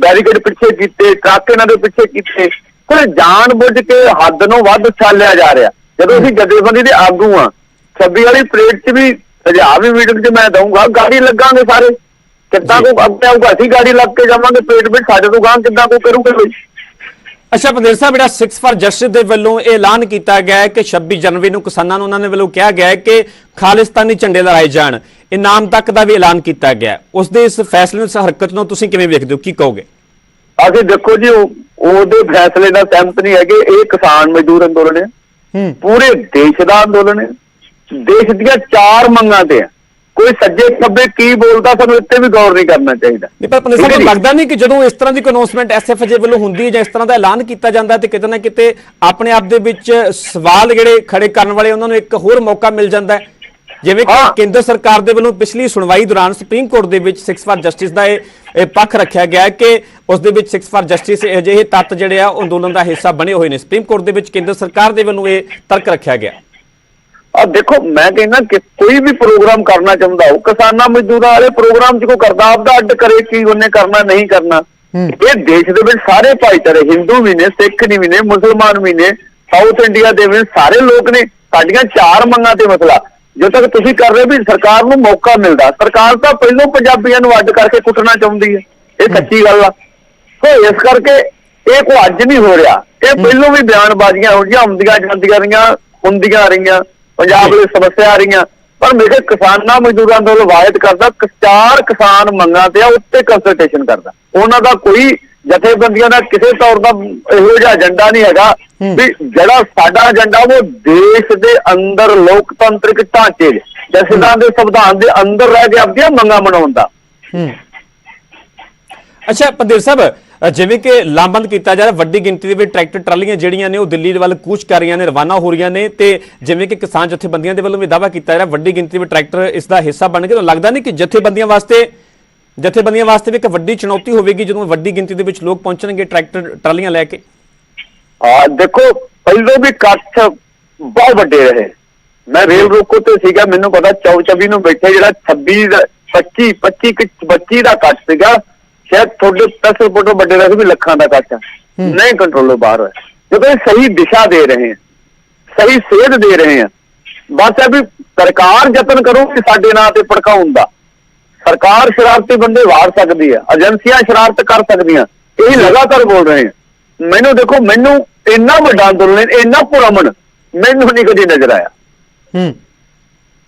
Speaker 4: ਬੈਰੀਕੇਡ ਪਿੱਛੇ ਕੀਤੇ, ਟਰੱਕ ਇਹਨਾਂ ਦੇ ਪਿੱਛੇ ਕੀਤੇ, ਕੋਈ ਜਾਣ ਬੁੱਝ ਕੇ ਹੱਦ ਨੂੰ ਵੱਧ ਛਾਲਿਆ ਜਾ ਰਿਹਾ। ਜਦੋਂ ਅਸੀਂ ਜਥੇਬੰਦੀ ਦੇ ਆਗੂ ਆ, 26 ਵਾਲੀ ਪਰੇਡ 'ਚ ਵੀ ਸੁਝਾਅ ਵੀ ਮੀਟਿੰਗ 'ਚ ਮੈਂ ਦਊਂਗਾ, ਗਾੜੀ ਲੱਗਾਂਗੇ ਸਾਰੇ। ਕਿੱਦਾਂ ਕੋ ਅੱਗੇ ਆਊਗਾ? ਅਸੀਂ ਗਾੜੀ ਲੱਗ ਕੇ ਜਾਵਾਂਗੇ ਪਰੇਡ ਵਿੱਚ, ਸਾਡੇ ਤੋਂ ਗਾਂ ਕਿੱਦਾਂ ਕੋ ਕਰੂਗੇ ਕੋਈ?
Speaker 1: ਅੱਛਾ ਪੰਧੇਰ ਸਾਹਿਬ, ਜਿਹੜਾ ਸਿਕਸ ਫਾਰ ਜਸਟਿਸ ਦੇ ਵੱਲੋਂ ਇਹ ਐਲਾਨ ਕੀਤਾ ਗਿਆ ਹੈ ਕਿ 26 ਜਨਵਰੀ ਨੂੰ ਕਿਸਾਨਾਂ ਨੂੰ ਉਹਨਾਂ ਦੇ ਵੱਲੋਂ ਕਿਹਾ ਗਿਆ ਹੈ ਕਿ ਖਾਲਿਸਤਾਨੀ ਝੰਡੇ ਲਹਿਰਾਏ ਜਾਣ, ਇਨਾਮ ਤੱਕ ਦਾ ਵੀ ਐਲਾਨ ਕੀਤਾ ਗਿਆ, ਉਸ ਦੇ ਇਸ ਫੈਸਲੇ ਨੂੰ, ਇਸ ਹਰਕਤ ਨੂੰ ਤੁਸੀਂ ਕਿਵੇਂ ਵੇਖਦੇ ਹੋ, ਕੀ ਕਹੋਗੇ?
Speaker 4: ਅਸੀਂ ਦੇਖੋ ਜੀ, ਉਹਦੇ ਫੈਸਲੇ ਨਾਲ ਸਹਿਮਤ ਨਹੀਂ ਹੈਗੇ। ਇਹ ਕਿਸਾਨ ਮਜ਼ਦੂਰ ਅੰਦੋਲਨ ਹੈ, ਪੂਰੇ ਦੇਸ਼ ਦਾ ਅੰਦੋਲਨ ਹੈ। ਦੇਸ਼ ਦੀਆਂ 4 ਮੰਗਾਂ ਤੇ ਆ। ਕੋਈ ਸੱਜੇ ਖੱਬੇ ਕੀ ਬੋਲਦਾ ਸਾਨੂੰ ਇੱਥੇ ਵੀ ਗੌਰ ਨਹੀਂ ਕਰਨਾ ਚਾਹੀਦਾ।
Speaker 1: ਨਹੀਂ ਪਰ ਪੰਦੇਰ ਸਾਹਿਬ ਲੱਗਦਾ ਨਹੀਂ ਕਿ ਜਦੋਂ ਇਸ ਤਰ੍ਹਾਂ ਦੀ ਕੋਈ ਅਨਾਉਂਸਮੈਂਟ ਐਸਐਫਜੇ ਵੱਲੋਂ ਹੁੰਦੀ ਹੈ ਜਾਂ ਇਸ ਤਰ੍ਹਾਂ ਦਾ ਐਲਾਨ ਕੀਤਾ ਜਾਂਦਾ ਤੇ ਕਿਤੇ ਨਾ ਕਿਤੇ ਆਪਣੇ ਆਪ ਦੇ ਵਿੱਚ ਸਵਾਲ ਜਿਹੜੇ ਖੜੇ ਕਰਨ ਵਾਲੇ ਉਹਨਾਂ ਨੂੰ ਇੱਕ ਹੋਰ ਮੌਕਾ ਮਿਲ ਜਾਂਦਾ ਹੈ, ਜਿਵੇਂ ਕਿ ਕੇਂਦਰ ਸਰਕਾਰ ਦੇ ਵੱਲੋਂ ਪਿਛਲੀ ਸੁਣਵਾਈ ਦੌਰਾਨ ਸੁਪਰੀਮ ਕੋਰਟ ਦੇ ਵਿੱਚ 6 ਫਾਰ ਜਸਟਿਸ ਦਾ ਇਹ ਪੱਖ ਰੱਖਿਆ ਗਿਆ ਹੈ ਕਿ ਉਸ ਦੇ ਵਿੱਚ 6 ਫਾਰ ਜਸਟਿਸ ਅਜਿਹੇ ਤੱਤ ਜਿਹੜੇ ਆ ਅੰਦੋਲਨ ਦਾ ਹਿੱਸਾ ਬਣੇ ਹੋਏ ਨੇ। ਸੁਪਰੀਮ ਕੋਰਟ ਦੇ ਵਿੱਚ ਕੇਂਦਰ ਸਰਕਾਰ ਦੇ ਵੱਲੋਂ ਇਹ ਤਰਕ ਰੱਖਿਆ ਗਿਆ।
Speaker 4: ਦੇਖੋ ਮੈਂ ਕਹਿੰਦਾ ਕਿ ਕੋਈ ਵੀ ਪ੍ਰੋਗਰਾਮ ਕਰਨਾ ਚਾਹੁੰਦਾ ਹੋ, ਕਿਸਾਨਾਂ ਮਜ਼ਦੂਰਾਂ ਵਾਲੇ ਪ੍ਰੋਗਰਾਮ 'ਚ ਕੋਈ ਕਰਦਾ ਆਪਦਾ ਅੱਡ ਕਰੇ ਕੀ ਉਹਨੇ ਕਰਨਾ ਨਹੀਂ ਕਰਨਾ। ਇਹ ਦੇਸ਼ ਦੇ ਵਿੱਚ ਸਾਰੇ ਭਾਈਚਾਰੇ, ਹਿੰਦੂ ਵੀ ਨੇ, ਸਿੱਖ ਵੀ ਨੇ, ਮੁਸਲਮਾਨ ਵੀ ਨੇ, ਸਾਊਥ ਇੰਡੀਆ ਦੇ ਵੀ ਸਾਰੇ ਲੋਕ ਨੇ। ਸਾਡੀਆਂ 4 ਮੰਗਾਂ ਤੇ ਮਸਲਾ ਜਦੋਂ ਤੱਕ ਤੁਸੀਂ ਕਰ ਰਹੇ ਵੀ ਸਰਕਾਰ ਨੂੰ ਮੌਕਾ ਮਿਲਦਾ, ਸਰਕਾਰ ਤਾਂ ਪਹਿਲੋਂ ਪੰਜਾਬੀਆਂ ਨੂੰ ਅੱਡ ਕਰਕੇ ਕੁੱਟਣਾ ਚਾਹੁੰਦੀ ਹੈ, ਇਹ ਸੱਚੀ ਗੱਲ ਆ। ਸੋ ਇਸ ਕਰਕੇ ਇਹ ਕੋਈ ਅੱਜ ਨਹੀਂ ਹੋ ਰਿਹਾ, ਇਹ ਪਹਿਲੋਂ ਵੀ ਬਿਆਨਬਾਜ਼ੀਆਂ ਹੋ ਜਿਹੀਆਂ ਹੁੰਦੀਆਂ ਰਹੀਆਂ ਪੰਜਾਬ ਲਈ ਸਮੱਸਿਆ ਆ ਰਹੀਆਂ। ਪਰ ਮੇਰੇ ਕਿਸਾਨਾਂ ਮਜ਼ਦੂਰਾਂ ਦਾ ਵਾਅਦ ਕਰਦਾ 4 ਕਿਸਾਨ ਮੰਗਾਂ ਤੇ ਆ ਉੱਤੇ ਕੰਸਲਟੇਸ਼ਨ ਕਰਦਾ। ਉਹਨਾਂ ਦਾ ਕੋਈ ਜਥੇਬੰਦੀਆਂ ਦਾ ਕਿਸੇ ਤੌਰ ਦਾ ਇਹੋ ਜਿਹਾ ਏਜੰਡਾ ਨਹੀਂ ਹੈਗਾ ਵੀ ਜਿਹੜਾ ਸਾਡਾ ਏਜੰਡਾ ਉਹ ਦੇਸ਼ ਦੇ ਅੰਦਰ ਲੋਕਤੰਤਰਿਕ ਢਾਂਚੇ ਸੰਵਿਧਾਨ ਦੇ ਸੰਵਿਧਾਨ ਦੇ ਅੰਦਰ ਰਹਿ ਕੇ ਆਪਣੀਆਂ ਮੰਗਾਂ ਬਣਾਉਣ ਦਾ।
Speaker 1: ਅੱਛਾ ਪੰਦੇਰ ਸਾਹਿਬ, ਜਿਵੇਂ ਕਿ ਲਾਮਬੰਦ ਕੀਤਾ ਜਾ ਰਿਹਾ, ਵੱਡੀ ਗਿਣਤੀ ਦੇ ਵਿੱਚ ਟਰੈਕਟਰ ਟਰਾਲੀਆਂ ਜਿਹੜੀਆਂ ਨੇ ਉਹ ਦਿੱਲੀ ਦੇ ਵੱਲ ਕੂਚ ਕਰ ਰਹੀਆਂ ਨੇ, ਰਵਾਨਾ ਹੋ ਰਹੀਆਂ ਨੇ, ਤੇ ਜਿਵੇਂ ਕਿ ਕਿਸਾਨ ਜਥੇਬੰਦੀਆਂ ਦੇ ਵੱਲੋਂ ਵੀ ਦਾਅਵਾ ਕੀਤਾ ਜਾ ਰਿਹਾ ਵੱਡੀ ਗਿਣਤੀ ਵਿੱਚ ਟਰੈਕਟਰ ਇਸ ਦਾ ਹਿੱਸਾ ਬਣ ਗਏ। ਲੱਗਦਾ ਨਹੀਂ ਕਿ ਜਥੇਬੰਦੀਆਂ ਵਾਸਤੇ ਵੀ ਇੱਕ ਵੱਡੀ ਚੁਣੌਤੀ ਹੋਵੇਗੀ ਜਦੋਂ ਵੱਡੀ ਗਿਣਤੀ ਦੇ ਵਿੱਚ ਲੋਕ ਪਹੁੰਚਣਗੇ ਟਰੈਕਟਰ ਟਰਾਲੀਆਂ ਲੈ ਕੇ?
Speaker 4: ਦੇਖੋ ਪਹਿਲੋਂ ਵੀ ਇਕੱਠ ਬਹੁਤ ਵੱਡੇ ਰਹੇ। ਮੈਂ ਰੇਲ ਰੋਕੋ ਤੇ ਸੀਗਾ, ਮੈਨੂੰ ਪਤਾ 24 ਨੂੰ ਬੈਠੇ ਜਿਹੜਾ 25 ਦਾ ਇਕੱਠ ਸੀਗਾ, ਸ਼ਾਇਦ ਤੁਹਾਡੇ 10 ਫੁੱਟੋਂ ਵੱਡੇ ਦਾ ਵੀ ਲੱਖਾਂ ਦਾ ਇਕੱਠ ਨਹੀਂ ਕੰਟਰੋਲੋਂ ਬਾਹਰ ਹੋਇਆ। ਜਦੋਂ ਸਹੀ ਦਿਸ਼ਾ ਦੇ ਰਹੇ ਆ, ਸਹੀ ਸੇਧ ਦੇ ਰਹੇ ਆ, ਬਸ ਹੈ ਵੀ ਸਰਕਾਰ ਯਤਨ ਕਰੂਗੀ ਸਾਡੇ ਨਾਂ ਤੇ ਭੜਕਾਉਣ ਦਾ। ਸਰਕਾਰ ਸ਼ਰਾਰਤੀ ਬੰਦੇ ਵਾਰ ਸਕਦੀ ਹੈ, ਏਜੰਸੀਆਂ ਸ਼ਰਾਰਤ ਕਰ ਸਕਦੀਆਂ, ਇਹ ਲਗਾਤਾਰ ਬੋਲ ਰਹੇ ਆ। ਮੈਨੂੰ ਦੇਖੋ, ਮੈਨੂੰ ਇੰਨਾ ਵੱਡਾ ਅੰਦੋਲਨ, ਇੰਨਾ ਪੁਰਮਨ ਮੈਨੂੰ ਨਹੀਂ ਕਦੀ ਨਜ਼ਰ ਆਇਆ।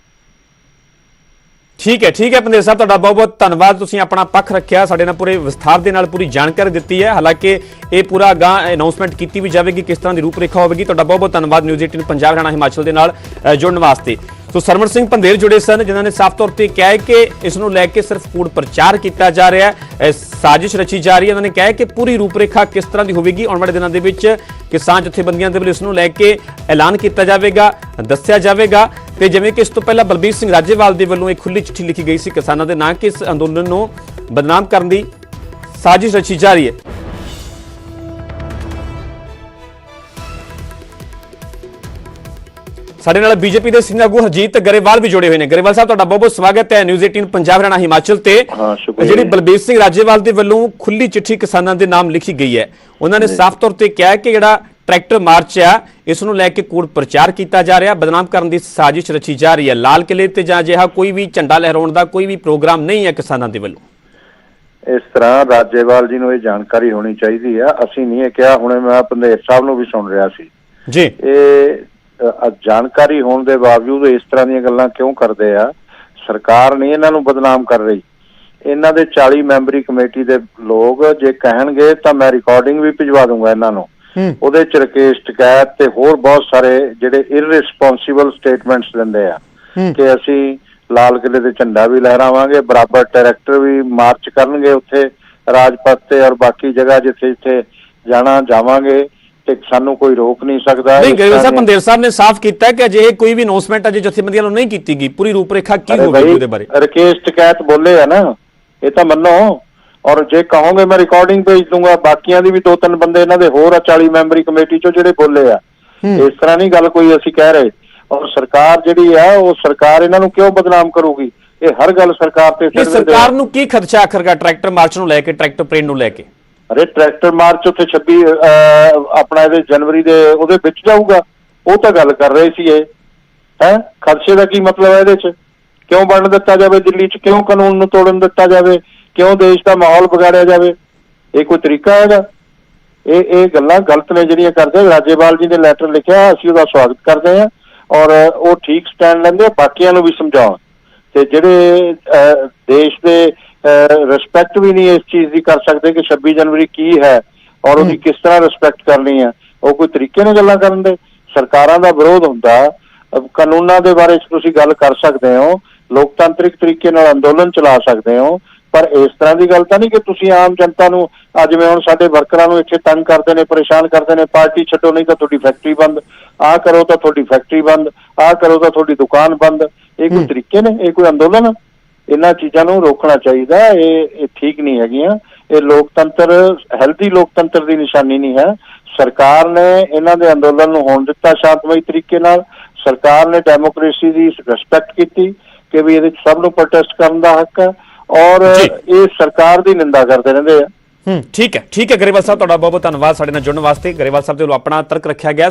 Speaker 1: ਠੀਕ ਹੈ ਪੰਦੇਰ ਸਾਹਿਬ, ਤੁਹਾਡਾ ਬਹੁਤ ਬਹੁਤ ਧੰਨਵਾਦ। ਤੁਸੀਂ ਆਪਣਾ ਪੱਖ ਰੱਖਿਆ, ਸਾਡੇ ਨਾਲ ਪੂਰੇ ਵਿਸਥਾਰ ਦੇ ਨਾਲ ਪੂਰੀ ਜਾਣਕਾਰੀ ਦਿੱਤੀ ਹੈ। ਹਾਲਾਂਕਿ ਇਹ ਪੂਰਾ ਅਗਾਂਹ ਅਨਾਉਂਸਮੈਂਟ ਕੀਤੀ ਵੀ ਜਾਵੇਗੀ, ਕਿਸ ਤਰ੍ਹਾਂ ਦੀ ਰੂਪਰੇਖਾ ਹੋਵੇਗੀ। ਤੁਹਾਡਾ ਬਹੁਤ ਬਹੁਤ ਧੰਨਵਾਦ ਨਿਊਜ਼ 18 ਪੰਜਾਬ ਹਰਿਆਣਾ ਹਿਮਾਚਲ ਦੇ ਨਾਲ ਜੁੜਨ ਵਾਸਤੇ। ਸੋ ਸਰਵਣ ਸਿੰਘ ਪੰਦੇਰ ਜੁੜੇ ਸਨ, ਜਿਨ੍ਹਾਂ ਨੇ ਸਾਫ਼ ਤੌਰ ਤੇ ਕਿਹਾ ਹੈ ਕਿ ਇਸ ਨੂੰ ਲੈ ਕੇ ਸਿਰਫ ਕੂੜ ਪ੍ਰਚਾਰ ਕੀਤਾ ਜਾ ਰਿਹਾ ਹੈ, ਸਾਜ਼ਿਸ਼ ਰਚੀ ਜਾ ਰਹੀ ਹੈ। ਉਹਨਾਂ ਨੇ ਕਿਹਾ ਕਿ ਪੂਰੀ ਰੂਪਰੇਖਾ ਕਿਸ ਤਰ੍ਹਾਂ ਦੀ ਹੋਵੇਗੀ ਆਉਣ ਵਾਲੇ ਦਿਨਾਂ ਦੇ ਵਿੱਚ ਕਿਸਾਨ ਜਥੇਬੰਦੀਆਂ ਦੇ ਵੱਲੋਂ ਇਸ ਨੂੰ ਲੈ ਕੇ ਐਲਾਨ ਕੀਤਾ ਜਾਵੇਗਾ, ਦੱਸਿਆ ਜਾਵੇਗਾ। ਤੇ ਜਿਵੇਂ ਕਿ ਇਸ ਤੋਂ ਪਹਿਲਾਂ ਬਲਬੀਰ ਸਿੰਘ ਰਾਜੇਵਾਲ ਦੇ ਵੱਲੋਂ ਇੱਕ ਖੁੱਲੀ ਚਿੱਠੀ ਲਿਖੀ ਗਈ ਸੀ ਕਿਸਾਨਾਂ ਦੇ ਨਾਂ ਕਿ ਇਸ ਅੰਦੋਲਨ ਨੂੰ ਬਦਨਾਮ ਕਰਨ ਦੀ ਸਾਜ਼ਿਸ਼ ਰਚੀ ਜਾ ਰਹੀ ਹੈ। ਸਾਡੇ ਨਾਲ ਬੀਜੇਪੀ ਦੇ ਸੀਨੀਅਰ ਆਗੂ ਹਰਜੀਤ ਗਰੇਵਾਲ ਵੀ ਜੁੜੇ ਹੋਏ ਨੇ। ਗਰੇਵਾਲ ਸਾਹਿਬ, ਤੁਹਾਡਾ ਬਹੁਤ ਬਹੁਤ ਸਵਾਗਤ ਹੈ ਨਿਊਜ਼ 18 ਪੰਜਾਬ ਹਰਿਆਣਾ ਹਿਮਾਚਲ ਤੇ। ਜਿਹੜੀ ਬਲਬੀਰ ਸਿੰਘ ਰਾਜੇਵਾਲ ਦੇ ਵੱਲੋਂ ਖੁੱਲੀ ਚਿੱਠੀ ਕਿਸਾਨਾਂ ਦੇ ਨਾਮ ਲਿਖੀ ਗਈ ਹੈ, ਉਹਨਾਂ ਨੇ ਸਾਫ਼ ਤੌਰ ਤੇ ਕਿਹਾ ਕਿ ਜਿਹੜਾ ਟਰੈਕਟਰ ਮਾਰਚ ਆ ਇਸ ਨੂੰ ਲੈ ਕੇ ਕੂੜ ਪ੍ਰਚਾਰ ਕੀਤਾ ਜਾ ਰਿਹਾ, ਬਦਨਾਮ ਕਰਨ ਦੀ ਸਾਜ਼ਿਸ਼ ਰਚੀ ਜਾ ਰਹੀ ਹੈ। ਲਾਲ ਕਿਲੇ ਤੇ ਜਾਂ ਅਜਿਹਾ ਕੋਈ ਵੀ ਝੰਡਾ ਲਹਿਰਾਉਣ ਦਾ ਕੋਈ ਵੀ ਪ੍ਰੋਗਰਾਮ ਨਹੀਂ ਹੈ ਕਿਸਾਨਾਂ ਦੇ ਵੱਲੋਂ।
Speaker 5: ਇਸ ਤਰ੍ਹਾਂ ਰਾਜੇਵਾਲ ਜੀ ਨੂੰ ਇਹ ਜਾਣਕਾਰੀ ਹੋਣੀ ਚਾਹੀਦੀ ਆ। ਅਸੀਂ ਨਹੀਂ ਇਹ ਕਿਹਾ, ਹੁਣੇ ਮੈਂ ਪੰਦੇਰ ਸਾਹਿਬ ਨੂੰ ਵੀ ਸੁਣ ਰਿਹਾ ਸੀ
Speaker 1: ਜੀ।
Speaker 5: ਇਹ ਜਾਣਕਾਰੀ ਹੋਣ ਦੇ ਬਾਵਜੂਦ ਇਸ ਤਰ੍ਹਾਂ ਦੀਆਂ ਗੱਲਾਂ ਕਿਉਂ ਕਰਦੇ ਆ? ਸਰਕਾਰ ਨਹੀਂ ਇਹਨਾਂ ਨੂੰ ਬਦਨਾਮ ਕਰ ਰਹੀ। ਇਹਨਾਂ ਦੇ 40 ਮੈਂਬਰੀ ਕਮੇਟੀ ਦੇ ਲੋਕ ਜੇ ਕਹਿਣਗੇ ਤਾਂ ਮੈਂ ਰਿਕਾਰਡਿੰਗ ਵੀ ਭਿਜਵਾ ਦੂੰਗਾ ਇਹਨਾਂ ਨੂੰ। ਉਹਦੇ ਚ ਰਕੇਸ਼ ਟਕੈਤ ਤੇ ਹੋਰ ਬਹੁਤ ਸਾਰੇ ਜਿਹੜੇ ਇਰਰਿਸਪੌਂਸਿਬਲ ਸਟੇਟਮੈਂਟਸ ਦਿੰਦੇ ਆ ਕਿ ਅਸੀਂ ਲਾਲ ਕਿਲੇ ਤੇ ਝੰਡਾ ਵੀ ਲਹਿਰਾਵਾਂਗੇ, ਬਰਾਬਰ ਟਰੈਕਟਰ ਵੀ ਮਾਰਚ ਕਰਨਗੇ ਉੱਥੇ ਰਾਜਪਥ ਤੇ, ਔਰ ਬਾਕੀ ਜਗ੍ਹਾ ਜਿੱਥੇ ਜਿੱਥੇ ਜਾਣਾ ਜਾਵਾਂਗੇ ਤੇ ਸਾਨੂੰ ਕੋਈ ਰੋਕ ਨਹੀਂ ਸਕਦਾ।
Speaker 1: ਨਹੀਂ, ਗਰੇਵਾਲ ਸਾਹਿਬ ਪੰਦੇਰ ਸਾਹਿਬ ਨੇ ਸਾਫ਼ ਕੀਤਾ ਕਿ ਅਜਿਹੇ ਕੋਈ ਵੀ ਅਨਾਉਂਸਮੈਂਟ ਅਜੇ ਜਥੇਬੰਦੀਆਂ ਨੂੰ ਨਹੀਂ ਕੀਤੀ ਗਈ। ਪੂਰੀ ਰੂਪਰੇਖਾ ਕੀ ਹੋਵੇਗੀ ਉਹਦੇ ਬਾਰੇ?
Speaker 5: ਰਕੇਸ਼ ਟਕੈਤ ਬੋਲੇ ਆ ਨਾ, ਇਹ ਤਾਂ ਮੰਨੋ। ਔਰ ਜੇ ਕਹੋਗੇ ਮੈਂ ਰਿਕਾਰਡਿੰਗ ਭੇਜ ਦੂੰਗਾ, ਬਾਕੀਆਂ ਦੀ ਵੀ 2-3 ਬੰਦੇ ਇਹਨਾਂ ਦੇ ਹੋਰ ਆ 40 ਮੈਂਬਰੀ ਕਮੇਟੀ ਚੋਂ ਜਿਹੜੇ ਬੋਲੇ ਆ। ਇਸ ਤਰ੍ਹਾਂ ਨਹੀਂ ਗੱਲ ਕੋਈ ਅਸੀਂ ਕਹਿ ਰਹੇ। ਔਰ ਸਰਕਾਰ ਜਿਹੜੀ ਆ ਉਹ ਸਰਕਾਰ ਇਹਨਾਂ ਨੂੰ ਕਿਉਂ ਬਦਨਾਮ ਕਰੂਗੀ? ਇਹ ਹਰ ਗੱਲ ਸਰਕਾਰ ਤੇ।
Speaker 1: ਸਰਕਾਰ ਨੂੰ ਕੀ ਖਦਸ਼ਾ ਆਖਰਗਾ ਟਰੈਕਟਰ ਮਾਰਚ ਨੂੰ ਲੈ ਕੇ, ਟਰੈਕਟਰ ਪਰੇਡ ਨੂੰ ਲੈ ਕੇ?
Speaker 5: ਅਰੇ ਟਰੈਕਟਰ ਮਾਰਚ ਉੱਥੇ 26 ਆਪਣਾ ਇਹਦੇ ਜਨਵਰੀ ਦੇ ਉਹਦੇ ਵਿੱਚ ਜਾਊਗਾ, ਉਹ ਤਾਂ ਗੱਲ ਕਰ ਰਹੇ ਸੀ। ਇਹ ਹੈ ਖਦਸ਼ੇ ਦਾ ਕੀ ਮਤਲਬ ਹੈ ਇਹਦੇ ਚ? ਕਿਉਂ ਬਣਨ ਦਿੱਤਾ ਜਾਵੇ ਦਿੱਲੀ ਚ? ਕਿਉਂ ਕਾਨੂੰਨ ਨੂੰ ਤੋੜਨ ਦਿੱਤਾ ਜਾਵੇ? ਕਿਉਂ ਦੇਸ਼ ਦਾ ਮਾਹੌਲ ਵਿਗਾੜਿਆ ਜਾਵੇ? ਇਹ ਕੋਈ ਤਰੀਕਾ ਹੈਗਾ? ਇਹ ਗੱਲਾਂ ਗਲਤ ਨੇ ਜਿਹੜੀਆਂ ਕਰਦੇ। ਰਾਜੇਵਾਲ ਜੀ ਨੇ ਲੈਟਰ ਲਿਖਿਆ, ਅਸੀਂ ਉਹਦਾ ਸਵਾਗਤ ਕਰਦੇ ਹਾਂ ਔਰ ਉਹ ਠੀਕ ਸਟੈਂਡ ਲੈਂਦੇ ਆ, ਬਾਕੀਆਂ ਨੂੰ ਵੀ ਸਮਝਾਉਣ। ਤੇ ਜਿਹੜੇ ਦੇਸ਼ ਦੇ ਰਿਸਪੈਕਟ ਵੀ ਨਹੀਂ ਇਸ ਚੀਜ਼ ਦੀ ਕਰ ਸਕਦੇ ਕਿ 26 ਜਨਵਰੀ ਕੀ ਹੈ ਔਰ ਉਹਦੀ ਕਿਸ ਤਰ੍ਹਾਂ ਰਿਸਪੈਕਟ ਕਰਨੀ ਹੈ, ਉਹ ਕੋਈ ਤਰੀਕੇ ਨਾਲ ਗੱਲਾਂ ਕਰਨ ਦੇ। ਸਰਕਾਰਾਂ ਦਾ ਵਿਰੋਧ ਹੁੰਦਾ, ਕਾਨੂੰਨਾਂ ਦੇ ਬਾਰੇ 'ਚ ਤੁਸੀਂ ਗੱਲ ਕਰ ਸਕਦੇ ਹੋ, ਲੋਕਤੰਤਰਿਕ ਤਰੀਕੇ ਨਾਲ ਅੰਦੋਲਨ ਚਲਾ ਸਕਦੇ ਹੋ, ਪਰ ਇਸ ਤਰ੍ਹਾਂ ਦੀ ਗੱਲ ਤਾਂ ਨਹੀਂ ਕਿ ਤੁਸੀਂ ਆਮ ਜਨਤਾ ਨੂੰ ਜਿਵੇਂ ਹੁਣ ਸਾਡੇ ਵਰਕਰਾਂ ਨੂੰ ਇੱਥੇ ਤੰਗ ਕਰਦੇ ਨੇ, ਪਰੇਸ਼ਾਨ ਕਰਦੇ ਨੇ, ਪਾਰਟੀ ਛੱਡੋ ਨਹੀਂ ਤਾਂ ਤੁਹਾਡੀ ਫੈਕਟਰੀ ਬੰਦ, ਆਹ ਕਰੋ ਤਾਂ ਤੁਹਾਡੀ ਫੈਕਟਰੀ ਬੰਦ, ਆਹ ਕਰੋ ਤਾਂ ਤੁਹਾਡੀ ਦੁਕਾਨ ਬੰਦ। ਇਹ ਕੋਈ ਤਰੀਕੇ ਨੇ? ਇਹ ਕੋਈ ਅੰਦੋਲਨ ਆ? ਇਹਨਾਂ ਚੀਜ਼ਾਂ ਨੂੰ ਰੋਕਣਾ ਚਾਹੀਦਾ। ਇਹ ਠੀਕ ਨਹੀਂ ਹੈਗੀਆਂ। ਇਹ ਲੋਕਤੰਤਰ, ਹੈਲਦੀ ਲੋਕਤੰਤਰ ਦੀ ਨਿਸ਼ਾਨੀ ਨਹੀਂ ਹੈ। ਸਰਕਾਰ ਨੇ ਇਹਨਾਂ ਦੇ ਅੰਦੋਲਨ ਨੂੰ ਹੋਣ ਦਿੱਤਾ ਸ਼ਾਂਤਮਈ ਤਰੀਕੇ ਨਾਲ। ਸਰਕਾਰ ਨੇ ਡੈਮੋਕ੍ਰੇਸੀ ਦੀ ਰਿਸਪੈਕਟ ਕੀਤੀ ਕਿ ਵੀ ਇਹਦੇ 'ਚ ਸਭ ਨੂੰ ਪ੍ਰੋਟੈਸਟ ਕਰਨ ਦਾ ਹੱਕ ਹੈ, ਔਰ ਇਹ ਸਰਕਾਰ ਦੀ ਨਿੰਦਾ ਕਰਦੇ ਰਹਿੰਦੇ ਆ।
Speaker 1: ਠੀਕ ਹੈ ਗਰੇਵਾਲ ਸਾਹਿਬ, ਤੁਹਾਡਾ ਬਹੁਤ ਬਹੁਤ ਧੰਨਵਾਦ ਸਾਡੇ ਨਾਲ ਜੁੜਨ ਵਾਸਤੇ। ਗਰੇਵਾਲ ਸਾਹਿਬ ਦੇ ਵੱਲੋਂ ਆਪਣਾ ਤਰਕ ਰੱਖਿਆ ਗਿਆ।